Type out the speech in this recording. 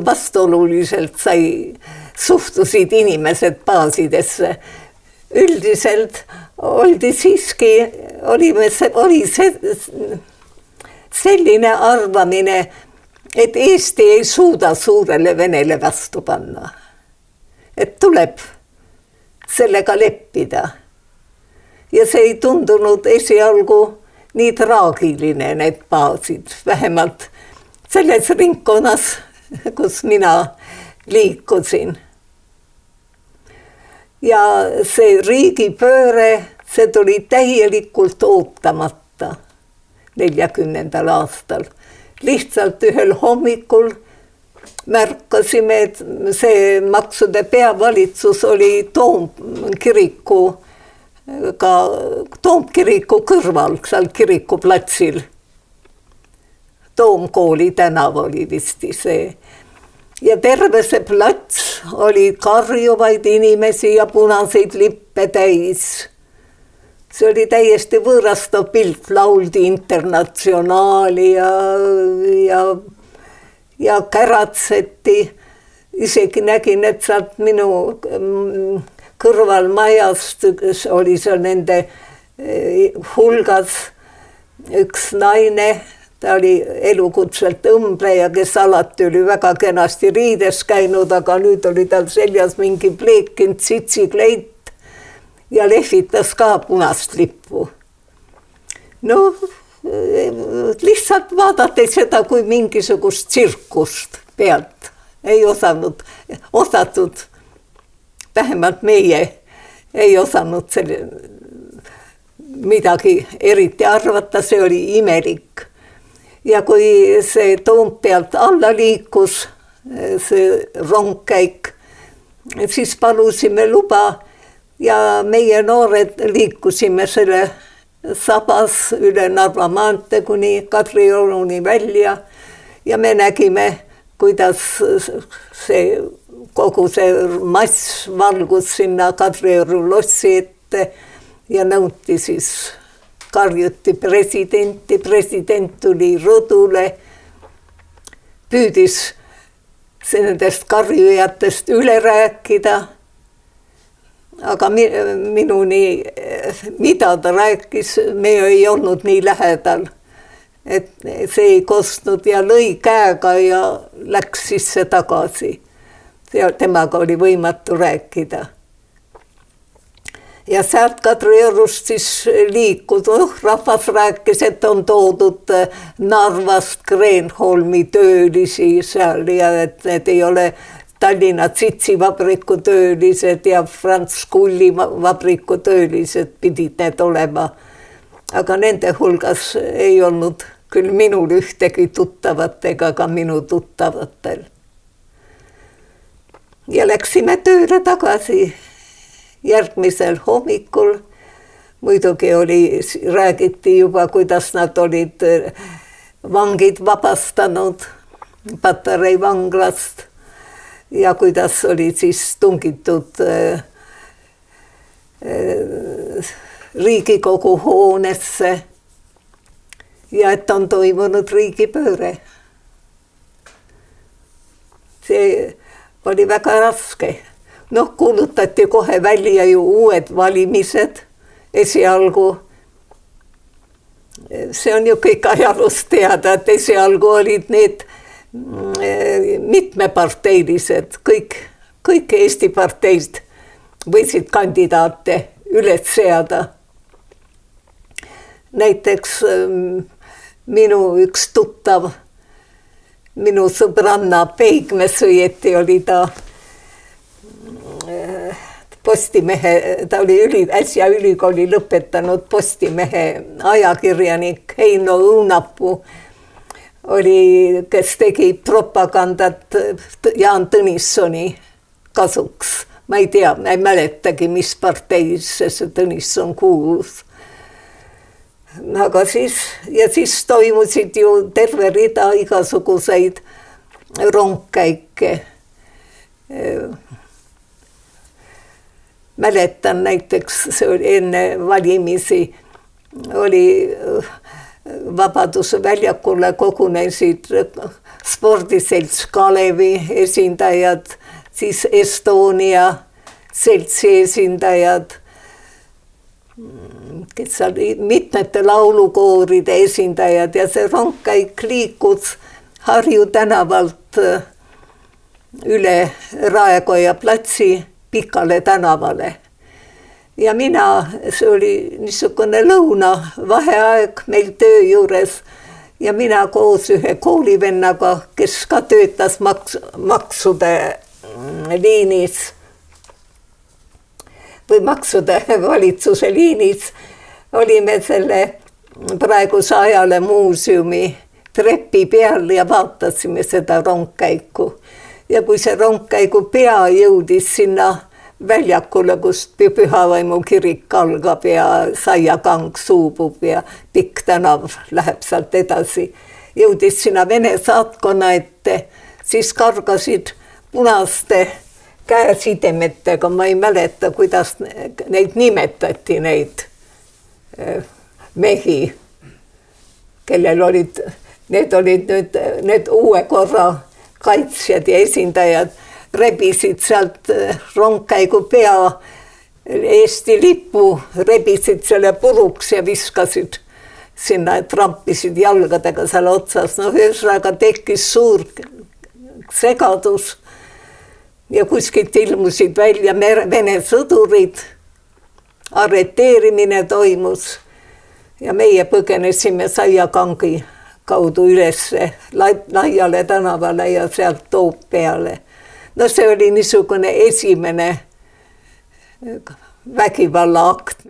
vastuoluliselt suhtusid inimesed baasidesse. Üldiselt oli selline arvamine, et Eesti ei suuda suurele Venele vastu panna. Et tuleb sellega leppida. Ja see ei tundunud esialgu nii traagiline need baasid, vähemalt selles ringkonnas, kus mina liikusin. Ja see riigipööre, see tuli täielikult ootamata 40. aastal. Lihtsalt ühel hommikul märkasime, et see maksude peavalitsus oli Toomkiriku kõrval, seal kirikuplatsil. Toomkooli tänav oli vist see. Ja terve see plats oli karjuvaid inimesi ja punaseid lippe täis. See oli täiesti võõrastav pilt, lauldi Internatsionaali ja käratseti. Isegi nägin, et sealt minu kõrval majast oli seal nende hulgas üks naine, ta oli elukutselt õmbleja, kes alati oli väga kenasti riides käinud, aga nüüd oli tal seljas mingi pleekinud sitsikleit ja lehvitas ka punast lippu. No, lihtsalt vaadati seda kui mingisugust tsirkust pealt. Ei osatud, vähemalt meie ei osanud midagi eriti arvata, see oli imelik. Ja kui see Toompealt alla liikus, see rongkäik, siis palusime luba ja meie noored liikusime selle sabas üle Narva maantee kuni Kadrioruni välja ja me nägime, kuidas kogu see mass valgus sinna Kadrioru lossi ette ja nõuti siis, karjuti presidenti, president tuli rõdule, püüdis nendest karjujatest üle rääkida, aga minuni, mida ta rääkis, me ei olnud nii lähedal. Et see ei kostnud ja lõi käega ja läks sisse tagasi. Temaga oli võimatu rääkida. Ja sealt Kadriorust siis liikud, rahvas rääkis, et on toodud Narvast Kreenholmi töölisi seal ja et need ei ole Tallinna Tsitsivabriku töölised ja Franz Kulli vabriku töölised pidid need olema. Aga nende hulgas ei olnud küll minul ühtegi tuttavat ega ka minu tuttavatel. Ja läksime tööle tagasi järgmisel hommikul. Muidugi räägiti juba, kuidas nad olid vangid vabastanud Patarei vanglast ja kuidas oli siis tungitud Riigikogu hoonesse ja et on toimunud riigipööre. See oli väga raske. Kuulutati kohe välja ju uued valimised esialgu. See on ju kõik ajalust teada, et esialgu olid need mitmeparteilised, kõik Eesti parteid võisid kandidaate üles seada. Näiteks minu üks tuttav, minu sõbranna Peigmes õieti oli ta Postimehe, ta oli äsja ülikooli lõpetanud Postimehe ajakirjanik Heino Õunapuu, kes tegi propagandat Jaan Tõnissoni kasuks. Ma ei tea, ma ei mäletagi, mis parteisse see Tõnisson kuulus. Aga siis toimusid ju terve rida igasuguseid rongkäike. Mäletan näiteks, see oli enne valimisi, oli Vabaduse väljakule kogunesid spordiselts Kalevi esindajad, siis Estonia seltsi esindajad, kes seal mitmete laulukooride esindajad ja see rongkäik liikus Harju tänavalt üle Raekoja platsi Pikale tänavale. Ja mina, see oli niisugune lõunavaheaeg meil töö juures ja mina koos ühe koolivennaga, kes ka töötas maksude liinis või maksude valitsuse liinis, olime selle praeguse ajale muuseumi trepi peal ja vaatasime seda rongkäiku. Ja kui see rongkäigu pea jõudis sinna väljakule, kust Pühavaimu kirik algab ja Saiakang suubub ja Pikk tänav läheb sealt edasi, jõudis sinna Vene saatkonna ette, siis kargasid punaste käesidemetega, ma ei mäleta, kuidas neid nimetati, neid mehi, kellel olid, need olid nüüd need uue korra kaitsjad ja esindajad, rebisid sealt rongkäigu pea Eesti lipu, rebisid selle puruks ja viskasid sinna, trampisid jalgadega seal otsas. No ühesõnaga tekkis suur segadus ja kuskilt ilmusid välja Vene sõdurid, arreteerimine toimus ja meie põgenesime Saiakangi kaudu ülesse Laiale tänavale ja sealt Toompeale. No see oli niisugune esimene vägivallaakt.